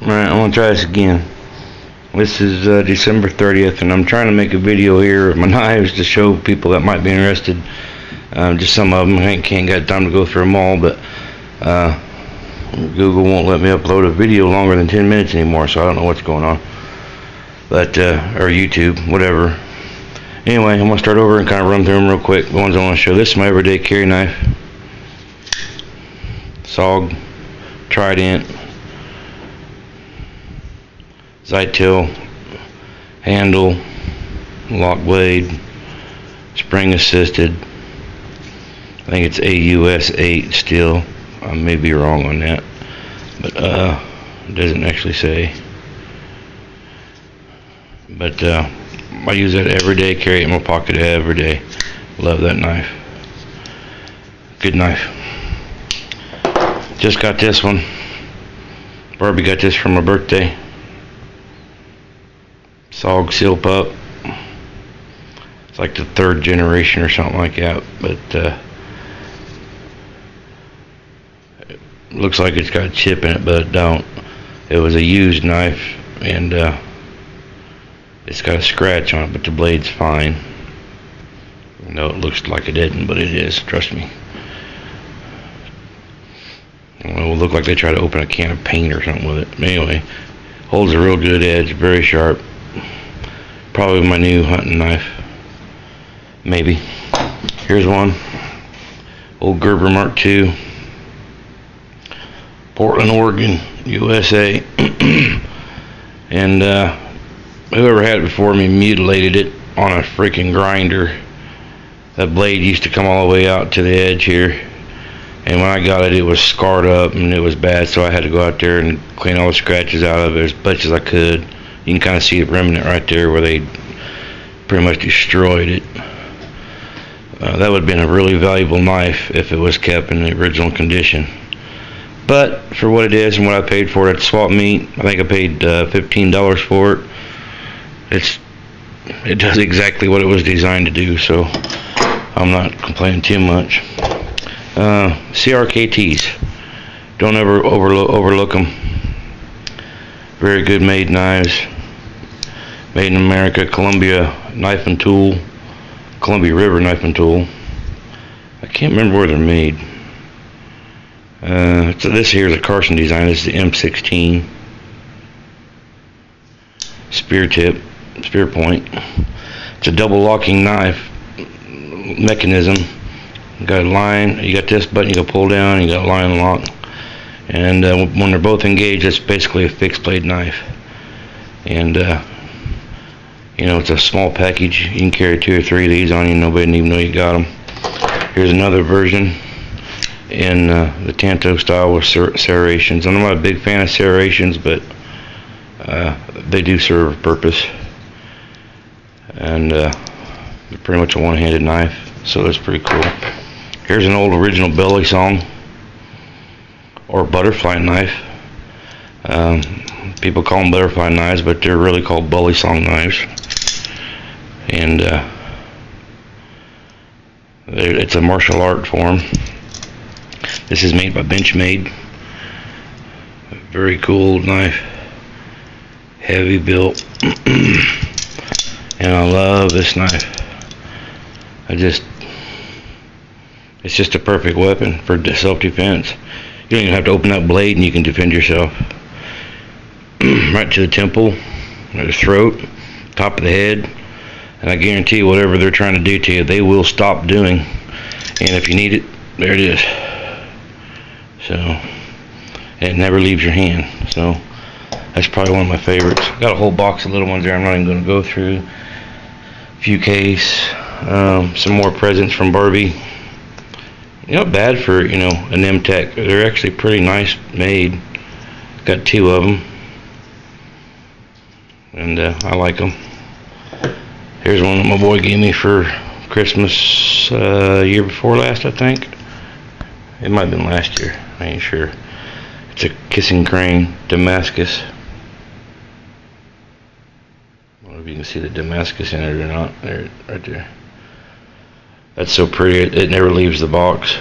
Alright, I'm gonna try this again. This is December 30th, and I'm trying to make a video here of my knives to show people that might be interested. Just some of them. I can't got time to go through them all, but Google won't let me upload a video longer than 10 minutes anymore, so I don't know what's going on. But or YouTube, whatever. Anyway, I'm gonna start over and kind of run through them real quick. The ones I want to show. This is my everyday carry knife. SOG, Trident, Zytel, handle, lock blade, spring assisted. I think it's AUS 8 still. I may be wrong on that, but it doesn't actually say. But I use that every day, carry it in my pocket every day. Love that knife. Good knife. Just got this one. Barbie got this for my birthday. SOG Seal Pup. It's like the 3rd generation or something like that, but it looks like it's got a chip in it, but it don't. It was a used knife, and it's got a scratch on it, but the blade's fine. No, it looks like it didn't, but it is, trust me. It will look like they try to open a can of paint or something with it. But anyway, holds a real good edge, very sharp. Probably my new hunting knife. Maybe. Here's one. Old Gerber Mark II. Portland, Oregon, USA. And whoever had it before me mutilated it on a freaking grinder. That blade used to come all the way out to the edge here. And when I got it, it was scarred up and it was bad, so I had to go out there and clean all the scratches out of it as much as I could. You can kind of see the remnant right there where they pretty much destroyed it. That would have been a really valuable knife if it was kept in the original condition. But for what it is and what I paid for it at swap meet, I think I paid $15 for it. It does exactly what it was designed to do, so I'm not complaining too much. CRKTs. Don't ever overlook them. Very good made knives. Made in America. Columbia Knife and Tool. Columbia River Knife and Tool. I can't remember where they're made. So this here is a Carson design. This is the M16. Spear tip. Spear point. It's a double locking knife mechanism. You got a line, you got this button you can pull down, you got a line lock, and when they're both engaged, it's basically a fixed blade knife. And you know, it's a small package. You can carry 2 or 3 of these on you, nobody even know you got them. Here's another version in the Tanto style with serrations. I'm not a big fan of serrations, but they do serve a purpose, and they're pretty much a one-handed knife, so that's pretty cool. Here's an old original Belly Song or butterfly knife. People call them butterfly knives, but they're really called Belly Song knives. And it's a martial art form. This is made by Benchmade. Very cool knife. Heavy built. And I love this knife. It's just a perfect weapon for self-defense. You don't even have to open that blade and you can defend yourself. Right to the temple, or the throat, top of the head, and I guarantee you whatever they're trying to do to you, they will stop doing. And if you need it, there it is. So, it never leaves your hand. So, that's probably one of my favorites. Got a whole box of little ones there I'm not even going to go through. A few case, some more presents from Barbie. Not bad for, you know, an M-Tech. They're actually pretty nice made. Got 2 of them, and I like them. Here's one that my boy gave me for Christmas year before last, I think. It might have been last year, I ain't sure. It's a Kissing Crane Damascus. I don't know if you can see the Damascus in it or not. There, right there. That's so pretty, it never leaves the box.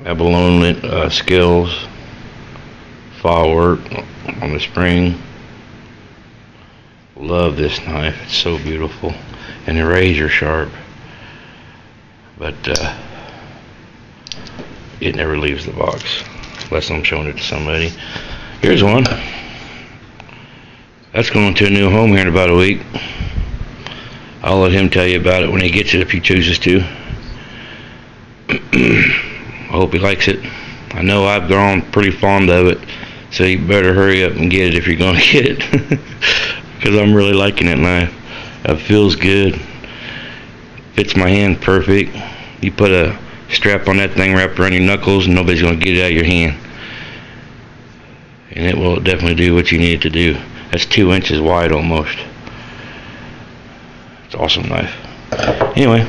Abalone scales, file work on the spring. Love this knife. It's so beautiful. And the razor sharp. But it never leaves the box unless I'm showing it to somebody. Here's one. That's going to a new home here in about a week. I'll let him tell you about it when he gets it if he chooses to. I hope he likes it. I know I've grown pretty fond of it, so you better hurry up and get it if you're going to get it. Because I'm really liking that knife. It feels good. Fits my hand perfect. You put a strap on that thing wrapped around your knuckles and nobody's going to get it out of your hand. And it will definitely do what you need it to do. That's 2 inches wide almost. It's an awesome knife. Anyway,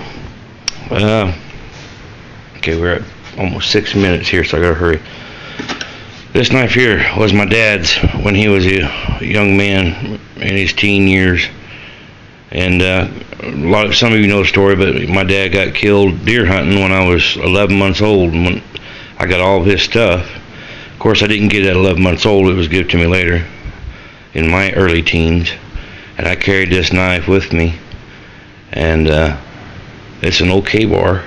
okay, we're at almost 6 minutes here, so I gotta hurry. This knife here was my dad's when he was a young man in his teen years. And some of you know the story, but my dad got killed deer hunting when I was 11 months old. And when I got all of his stuff, of course I didn't get it at 11 months old. It was given to me later in my early teens. And I carried this knife with me. And it's an old K-Bar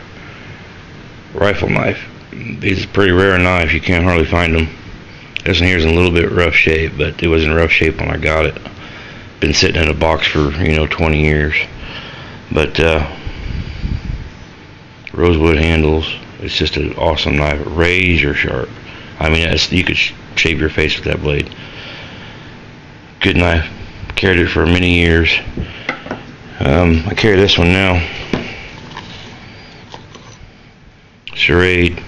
rifle knife. These are pretty rare knives. You can't hardly find them. This one here is in a little bit rough shape, but it was in rough shape when I got it. Been sitting in a box for 20 years. But rosewood handles. It's just an awesome knife. Razor sharp. I mean, you could shave your face with that blade. Good knife. Carried it for many years. I carry this one now. Schrade.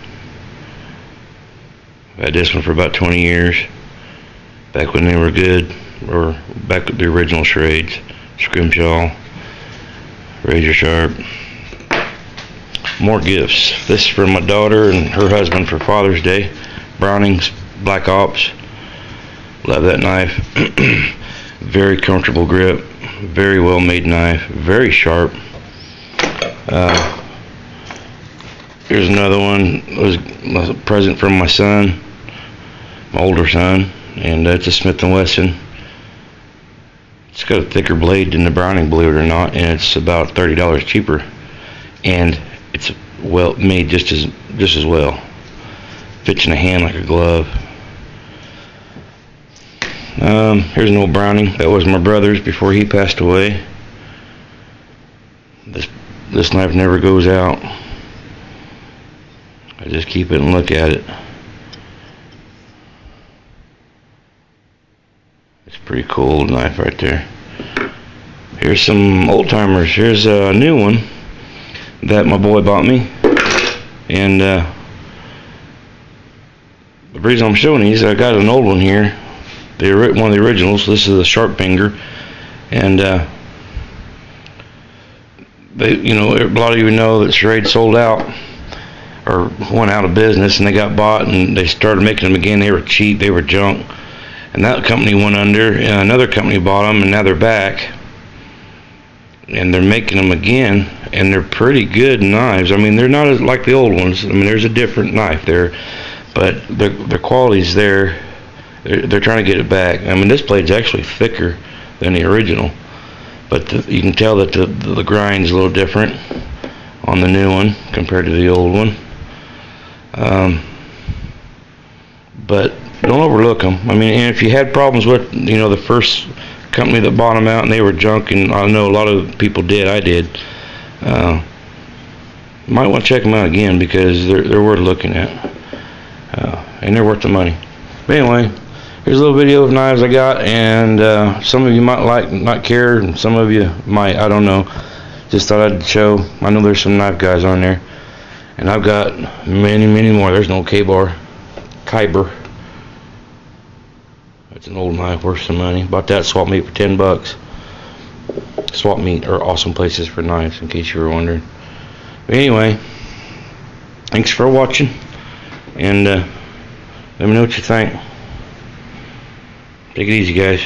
I've had this one for about 20 years. Back when they were good. Or back with the original Schrades. Scrimshaw. Razor sharp. More gifts. This is for my daughter and her husband for Father's Day. Browning's Black Ops. Love that knife. Very comfortable grip. Very well made knife. Very sharp. Here's another one. It was a present from my son, my older son, and that's a Smith & Wesson. It's got a thicker blade than the Browning, believe it or not, and it's about $30 cheaper, and it's well made just as well. Fits in a hand like a glove. Here's an old Browning that was my brother's before he passed away. This knife never goes out. I just keep it and look at it. It's a pretty cool old knife right there. Here's some old timers. Here's a new one that my boy bought me, and the reason I'm showing these, I got an old one here, one of the originals. This is a Sharp Finger, and a lot of you know that Schrade sold out or went out of business, and they got bought, and they started making them again. They were cheap, they were junk, and that company went under, and another company bought them, and now they're back, and they're making them again, and they're pretty good knives. I mean, they're not as like the old ones. I mean, there's a different knife there, but their quality's there. They're trying to get it back. I mean, this blade's actually thicker than the original, but you can tell that the grind's a little different on the new one compared to the old one. But don't overlook them. I mean, and if you had problems with the first company that bought them out and they were junk, and I know a lot of people did, I did, you might want to check them out again, because they're worth looking at, and they're worth the money. But anyway, here's a little video of knives I got, and some of you might not care, and some of you might, I don't know. Just thought I'd show. I know there's some knife guys on there, and I've got many more. There's no K-Bar, Kyber. It's an old knife worth some money. Bought that swap meet for $10. Swap meet are awesome places for knives, in case you were wondering. But anyway, thanks for watching, and let me know what you think. Take it easy, guys.